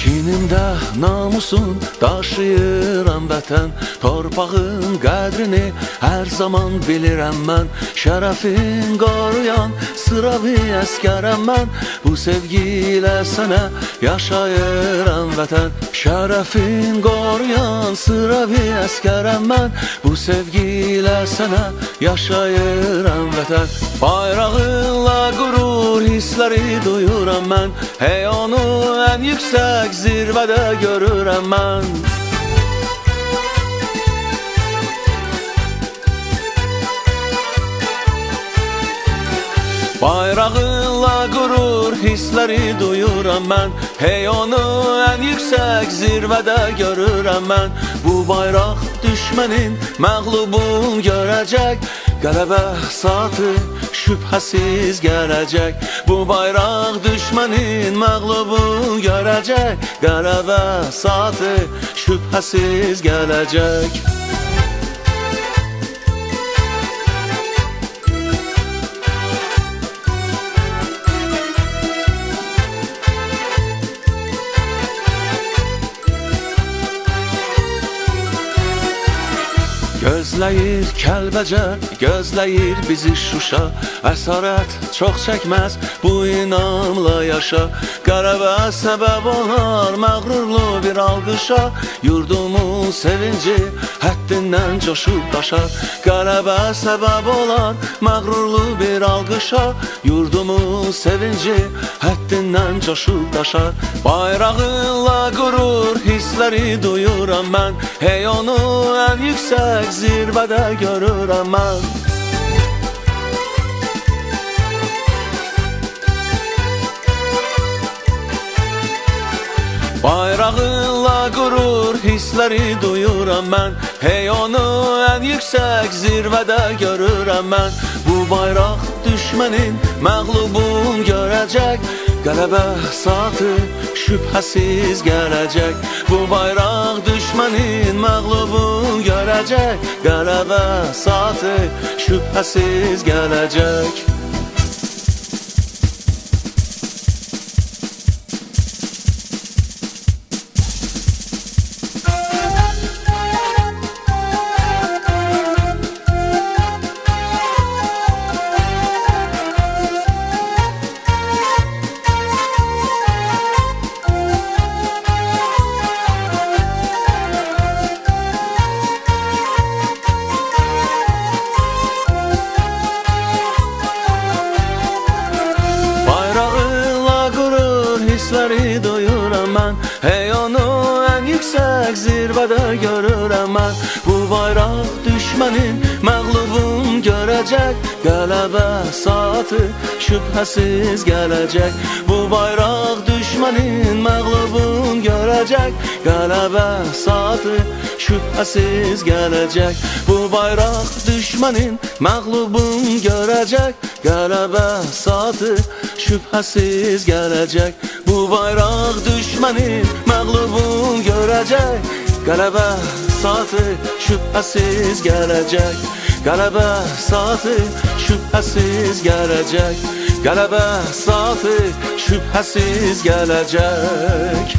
Çinimdə namusun daşıyıram vətən, torpağın qədrini hər zaman bilirəm mən. Şərəfin qoruyan sıravi əskərəm mən, bu sevgi ilə sənə yaşayıram vətən. Şərəfin qoruyan sıravi əskərəm mən, bu sevgi ilə sənə yaşayıram vətən. Bayrağınla qürur hissləri duyuram mən, hey onu ən yüksək zirvədə görürəm mən. Bayrağınla qürur hissləri duyuram mən, hey onu ən yüksək zirvədə görürəm mən. Bu bayraq düşmənin məğlubun görəcək, qələbə saatı şübhəsiz gələcək. Bu bayraq düşmənin məğlubun görəcək, qələbə saatı şübhəsiz gələcək. Gözləyir Kəlbəcər, gözləyir bizi Şuşa, əsarət çox çəkməz, bu inamla yaşa. Qələbə səbəb olar məğrurlu bir alqışa, yurdumun sevinci həddindən coşub daşar. Qələbə səbəb olar məğrurlu bir alqışa, yurdumun sevinci həddindən coşub daşar. Bayrağınla qürur hissləri duyuram mən, hey onu ən yüksək zirvədə görürəm mən. Bayrağınla qürur hissləri duyuram mən, hey onu ən yüksək zirvədə görürəm mən. Bu bayraq düşmənin məğlubun görəcək, qələbə saatı şübhəsiz gələcək. Bu bayraq düşmənin məğlubun görəcək, qələbə saatı şübhəsiz gələcək. Hissləri duyuram mən, hey onu ən yüksək zirvədə görürəm mən. Bu bayraq düşmənin məğlubun görəcək, qələbə saatı şübhəsiz gələcək. Bu bayraq düşmənin məğlubun görəcək, qələbə saatı şübhəsiz gələcək. Bu bayraq düşmənin məğlubun görəcək, qələbə saatı şübhəsiz gələcək. Bu bayraq düşmənin məğlubun görəcək, qələbə saatı şübhəsiz gələcək. Qələbə saatı şübhəsiz gələcək, qələbə saatı şübhəsiz gələcək.